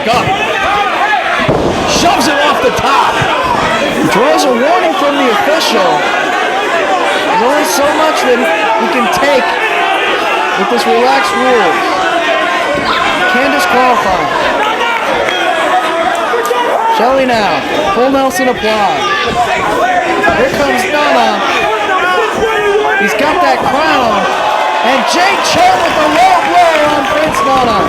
Up. Shoves it off the top. Throws a warning from the official. There's only so much that he can take with this relaxed rules. Can't disqualify. Shelley now. Full Nelson applied. Here comes Nana. He's got that crown. And Jay Cho with the low blow on Prince Nana.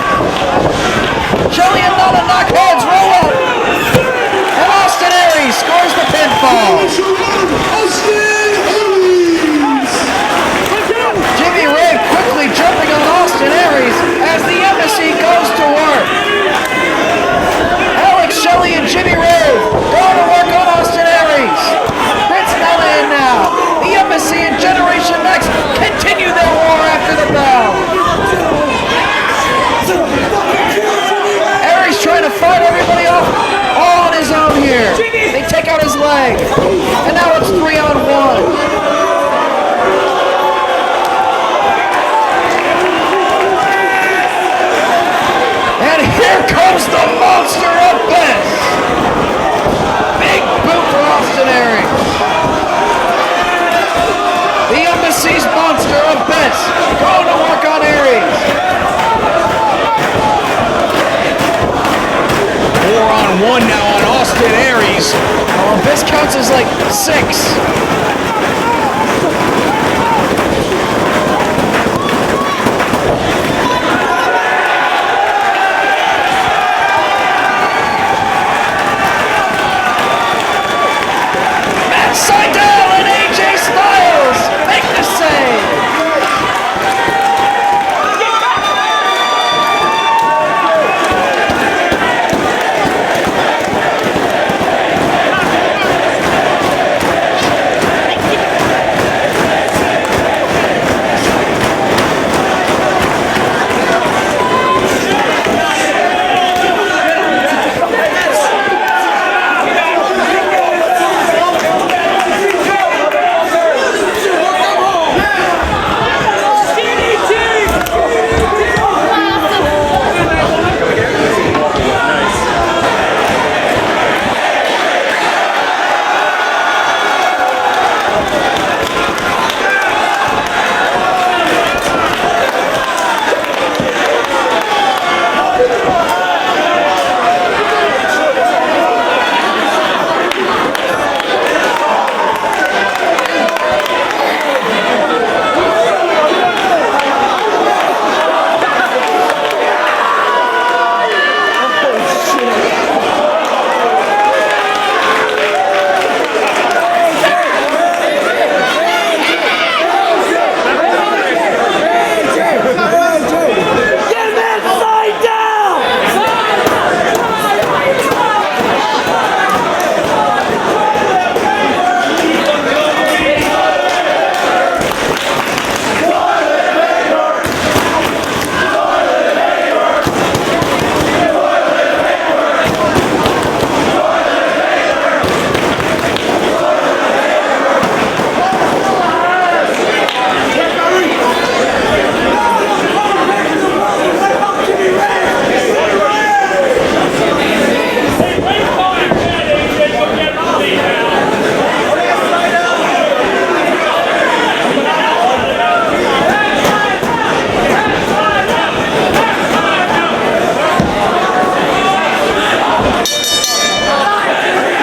Shelley and Nana knock heads, roll up. And Austin Aries scores the pinfall. Jimmy Rave quickly jumping on Austin Aries as the embassy goes to work. Alex Shelley and Jimmy Rave going to work on Austin Aries. Prince Nana in now. The embassy and Generation X continue their war after the bell. Aries trying to fight everybody off all on his own here. They take out his leg. And now it's 3-on-1. And here comes the monster of Bliss. Big boot for Austin Aries. The embassy's monster of Bliss going to work on Aries. 4-on-1 now on Austin Aries. Bliss counts as like 6. Sydal and AJ Styles make the save.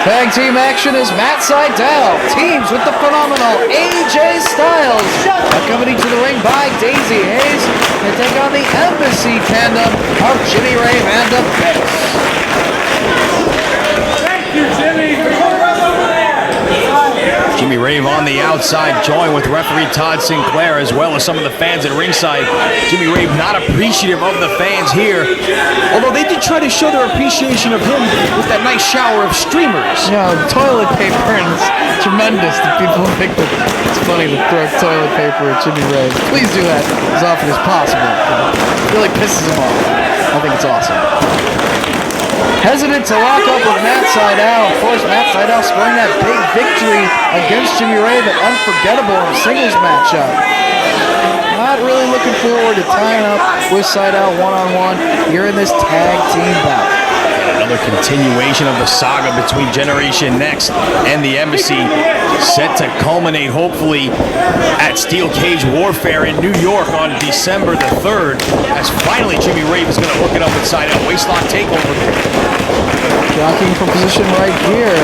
Tag team action is Matt Sydal teams with the phenomenal AJ Styles, accompanied to the ring by Daisy Hayes, and take on the Embassy tandem of Jimmy Rave and the Bliss. Thank you, Jimmy. Jimmy Rave on the outside, joined with referee Todd Sinclair, as well as some of the fans at ringside. Jimmy Rave not appreciative of the fans here, although they did try to show their appreciation of him with that nice shower of streamers. Yeah, toilet paper, and it's tremendous that people think that it's funny to throw toilet paper at Jimmy Rave. Please do that as often as possible. It really pisses him off. I think it's awesome. Hesitant to lock up with Matt Sydal. Of course, Matt Sydal scoring that big victory against Jimmy Rave, an unforgettable in a singles matchup. Not really looking forward to tying up with Sydal one-on-one here in this tag team bout. Another continuation of the saga between Generation Next and the Embassy, set to culminate hopefully at Steel Cage Warfare in New York on December the 3rd, as finally Jimmy Rave is going to hook it up inside out. Waistlock takeover. Jockeying for position right here.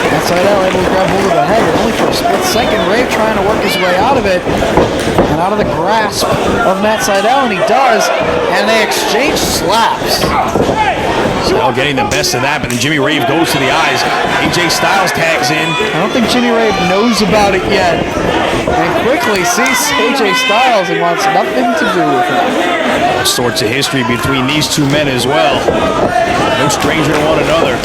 Matt Sydal able to grab hold of the head, but only for a split second. Rave trying to work his way out of it and out of the grasp of Matt Sydal, and he does, and they exchange slaps. Sydal getting the best of that, but then Jimmy Rave goes to the eyes. AJ Styles tags in. I don't think Jimmy Rave knows about it yet, and quickly sees AJ Styles and wants nothing to do with it. All sorts of history between these two men as well. No stranger to one another.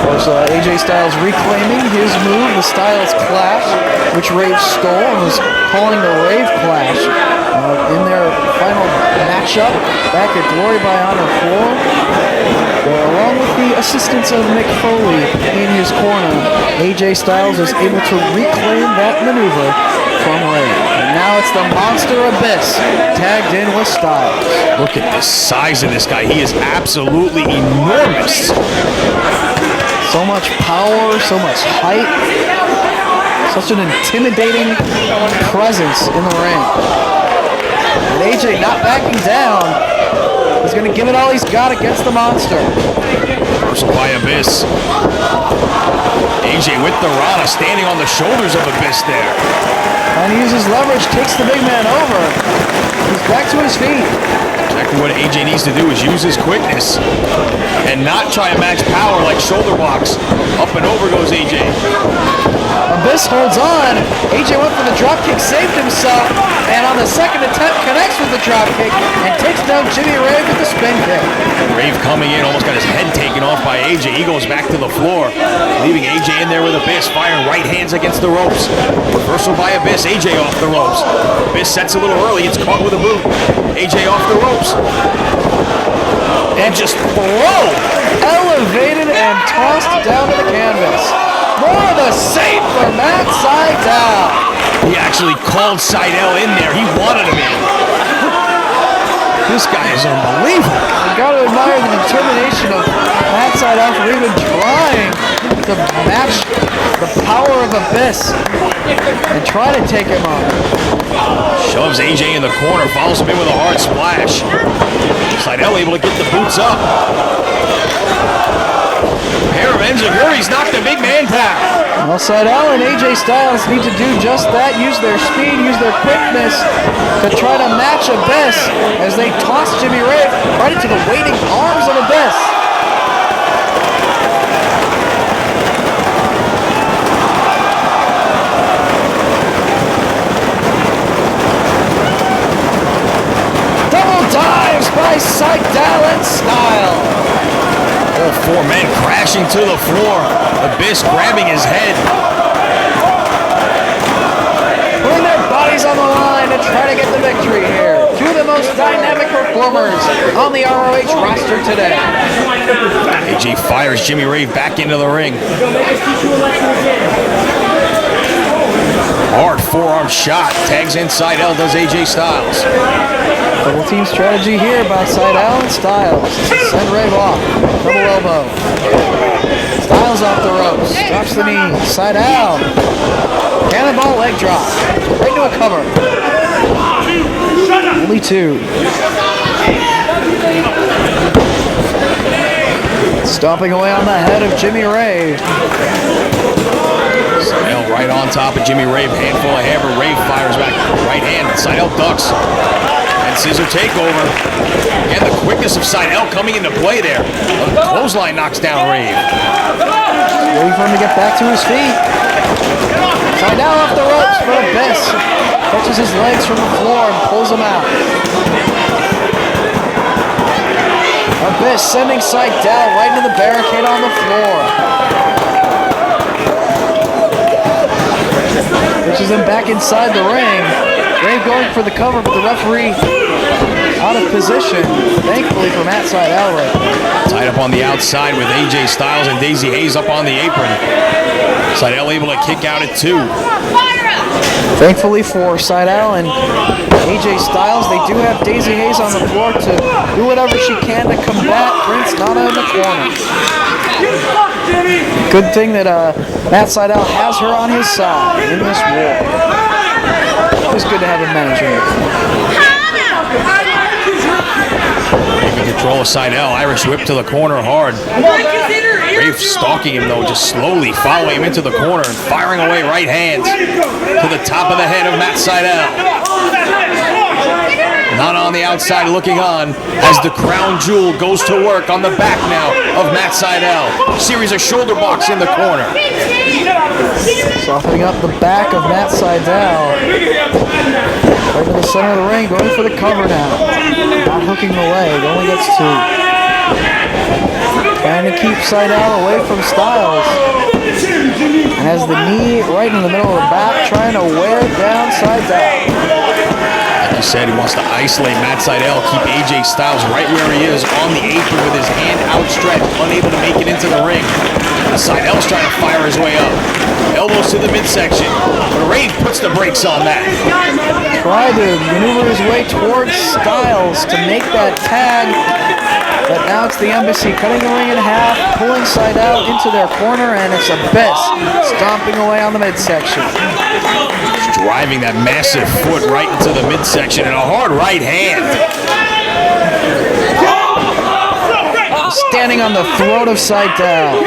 Of course, AJ Styles reclaiming his move, the Styles Clash, which Rave stole and was calling the Rave Clash in their final matchup back at Glory by Honor 4. Along with the assistance of Mick Foley in his corner, AJ Styles is able to reclaim that maneuver from Rave. And now it's the Monster Abyss tagged in with Styles. Look at the size of this guy. He is absolutely enormous. So much power, so much height, such an intimidating presence in the ring. And AJ not backing down. He's going to give it all he's got against the monster. Reversal by Abyss. AJ with the Rana, standing on the shoulders of Abyss there. And he uses leverage, takes the big man over. He's back to his feet. Exactly what AJ needs to do is use his quickness and not try to match power like shoulder blocks. Up and over goes AJ. Abyss holds on. AJ went for the dropkick, saved himself, and on the second attempt connects with the dropkick and takes down Jimmy Rave with the spin kick. Rave coming in, almost got his head taken off by AJ. He goes back to the floor, leaving AJ in there with Abyss, firing right hands against the ropes. Reversal by Abyss, AJ off the ropes. Abyss sets a little early, gets caught with a boot. AJ off the ropes. And just elevated and tossed down to the canvas. More of the same for Matt Sydal. He actually called Sydal in there. He wanted him in. This guy is unbelievable. You've got to admire the determination of Matt Sydal for even trying to match the power of Abyss and try to take him on. Shoves AJ in the corner, follows him in with a hard splash. Sydal able to get the boots up. Pair of enziguris knocked the big man down. Well, Sydal and AJ Styles need to do just that, use their speed, use their quickness to try to match Abyss as they toss Jimmy Rave right into the waiting arms of Abyss. Double dives by Sydal and Style. All four men crashing to the floor. Abyss grabbing his head. Putting their bodies on the line to try to get the victory here. Two of the most dynamic performers on the ROH roster today. AJ fires Jimmy Rave back into the ring. Hard forearm shot. Tags in Sydal, does AJ Styles. Double team strategy here by Sydal and Styles. Send Rave off. Double elbow. Styles off the ropes. Drops the knee. Sydal. Cannonball leg drop. Right into a cover. Only two. Stomping away on the head of Jimmy Rave. Sydal right on top of Jimmy Rave. Handful of hammer. Rave fires back. Right hand. Sydal ducks. Scissor takeover. And the quickness of Sydal coming into play there. A clothesline knocks down Rave. Waiting for him to get back to his feet. Sydal off the ropes for Abyss. Catches his legs from the floor and pulls him out. Abyss sending Sydal right into the barricade on the floor. Pushes him back inside the ring. Rave going for the cover, but the referee out of position, thankfully for Matt Sydal. Tied up on the outside with AJ Styles and Daisy Hayes up on the apron. Sydal able to kick out at two. Thankfully for Sydal and AJ Styles, they do have Daisy Hayes on the floor to do whatever she can to combat Prince Nana in the corner. Good thing that Matt Sydal has her on his side in this war. Always good to have a manager. Taking control of Sydal. Irish whip to the corner hard. Rave stalking him though, just slowly following him into the corner and firing away right hands to the top of the head of Matt Sydal. Nana on the outside looking on as the crown jewel goes to work on the back now of Matt Sydal. Series of shoulder blocks in the corner. Softening up the back of Matt Sydal. Right to the center of the ring, going for the cover now. Not hooking the leg, only gets two. Trying to keep Sydal away from Styles. And has the knee right in the middle of the back, trying to wear down Sydal. Like you said, he wants to isolate Matt Sydal, keep AJ Styles right where he is on the apron with his hand outstretched, unable to make it into the ring. Sydal's trying to fire his way up. Elbows to the midsection. But Rave puts the brakes on that. Tried to maneuver his way towards Styles to make that tag. But now it's the Embassy cutting the ring in half, pulling Sydal into their corner, and it's Abyss stomping away on the midsection. Just driving that massive foot right into the midsection and a hard right hand. Standing on the throat of Sydal.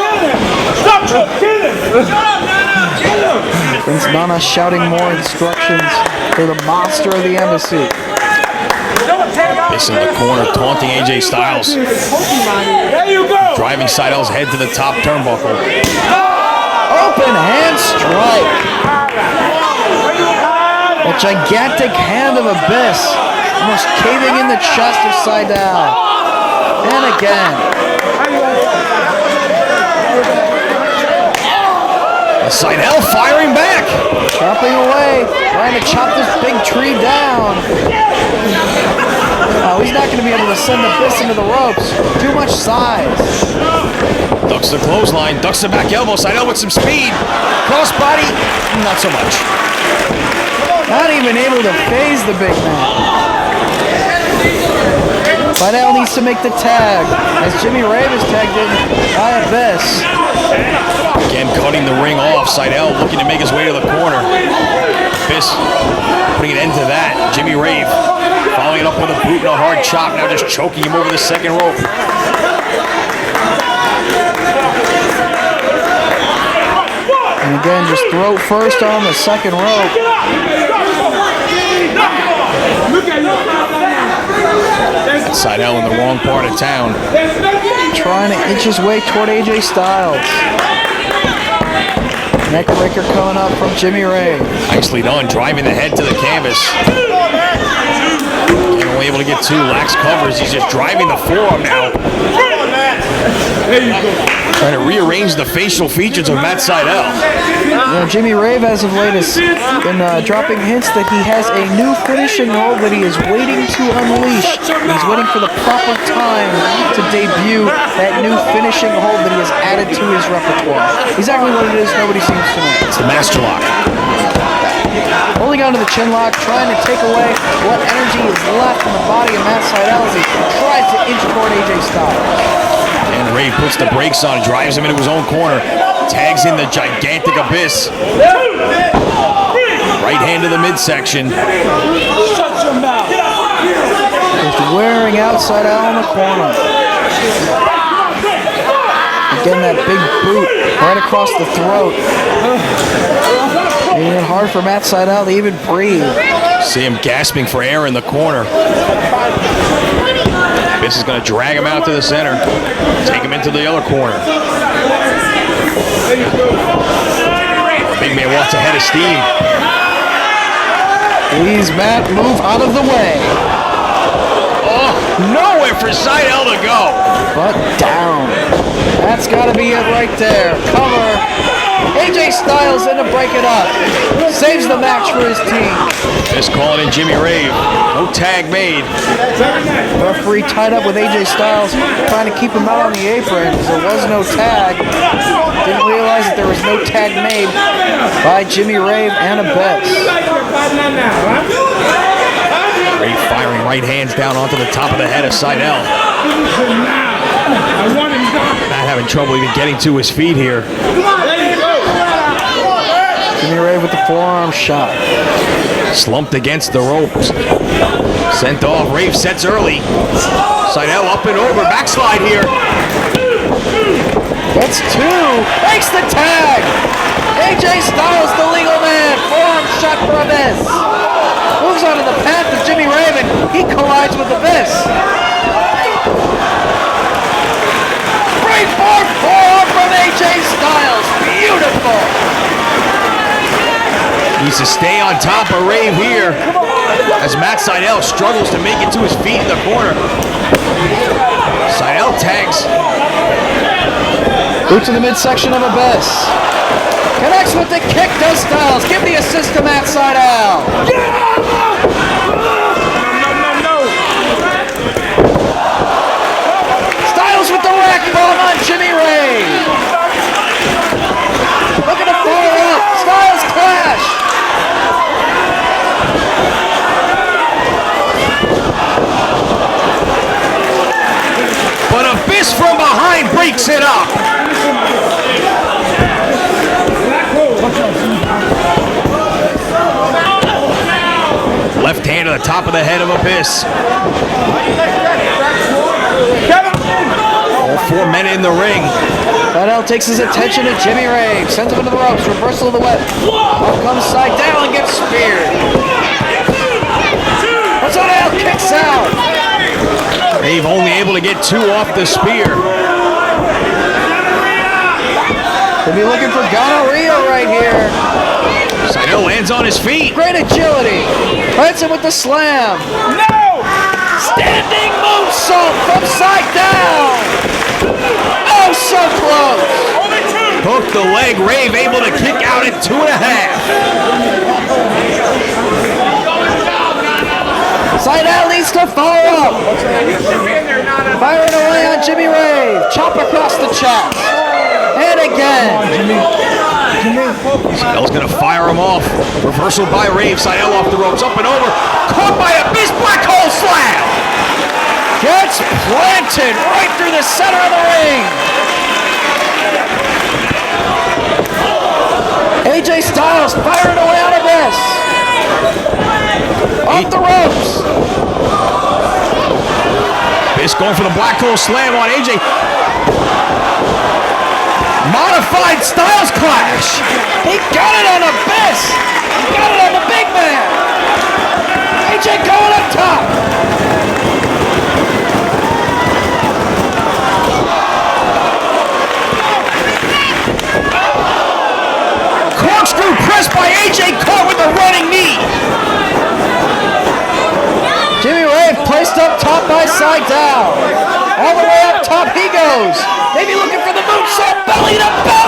Prince Nana shouting more instructions for the monster of the Embassy. This in the corner, taunting AJ Styles. Driving Sydal's head to the top turnbuckle. Open hand strike. A gigantic hand of Abyss, almost caving in the chest of Sydal. And again. Sydal firing back. Chopping away, trying to chop this big tree down. Oh, he's not going to be able to send Abyss into the ropes. Too much size. Ducks the clothesline, ducks the back elbow. Sydal with some speed. Crossbody, not so much. Not even able to phase the big man. Sydal needs to make the tag as Jimmy Rave is tagged in by Abyss. Again, cutting the ring off. Sydal looking to make his way to the corner. Abyss putting an end to that. Jimmy Rave following it up with a boot and a hard chop. Now just choking him over the second rope. And again, just throat first on the second rope. Sydal in the wrong part of town. Trying to inch his way toward AJ Styles. Neckbreaker coming up from Jimmy Rave. Nicely done, driving the head to the canvas. Again, only able to get two lax covers. He's just driving the forearm now. There you go. Trying to rearrange the facial features of Matt Sydal. Jimmy Rave, as of late, has been dropping hints that he has a new finishing hold that he is waiting to unleash. He's waiting for the proper time to debut that new finishing hold that he has added to his repertoire. Exactly what it is, nobody seems to know. It's the master lock. Holding on to the chin lock, trying to take away what energy is left in the body of Matt Sydal as he tries to inch toward AJ Styles. And Rave puts the brakes on, drives him into his own corner, tags in the gigantic Abyss. Right hand to the midsection. Just wearing out Sydal in the corner. Again, that big boot right across the throat. Making it hard for Matt Sydal to even breathe. See him gasping for air in the corner. Abyss is going to drag him out to the center. Take him into the other corner. Big man wants a head of steam. Please, Matt, move out of the way. Oh, nowhere for Sydal to go. But down. That's got to be it right there. Cover. AJ Styles in to break it up. Saves the match for his team. Just calling in Jimmy Rave. No tag made. Referee tied up with AJ Styles, trying to keep him out on the apron because there was no tag. Didn't realize that there was no tag made by Jimmy Rave and Abyss. Rave firing right hands down onto the top of the head of Sydal. Not having trouble even getting to his feet here. Jimmy Rave with the forearm shot. Slumped against the ropes. Sent off. Rave sets early. Sydal up and over. Backslide here. That's two. Makes the tag. AJ Styles, the legal man. Forearm shot for Abyss. Moves onto the path of Jimmy Rave and he collides with Abyss. Great forearm from AJ Styles. Beautiful. Needs to stay on top of Rave here as Matt Sydal struggles to make it to his feet in the corner. Sydal tags. Boot to the midsection of Abyss. Connects with the kick to Styles. Give the assist to Matt Sydal. Styles with the rack bomb on Jimmy Rave. Looking to follow up. Styles clash. But Abyss from behind breaks it up. Left hand to the top of the head of Abyss. All four men in the ring. Sydal takes his attention to Jimmy Rave. Sends him into the ropes. Reversal of the whip. Up comes Sydal and gets speared. Sydal kicks out. Rave only able to get two off the spear. Could be looking for gonorrhea right here. Sydal lands on his feet. Great agility. Hits him with the slam. No! Standing moonsault from Sydal. Oh, so close. Only two! Hook the leg. Rave able to kick out at 2.5. Sydal needs to follow up. Firing away on Jimmy Rave. Chop across the chest. And again. Sydal's gonna fire him off. Reversal by Rave. Sydal off the ropes. Up and over. Caught by Abyss. Black hole slam. Gets planted right through the center of the ring. AJ Styles firing away on Abyss. Off the ropes. Abyss going for the black hole slam on AJ. Modified Styles clash. He got it on Abyss. He got it on the big man. AJ going up top. Corkscrew press by AJ, caught with a running knee. Jimmy Rave placed up top by Sydal. All the way up top he goes. Maybe looking for the moonsault, belly to belly.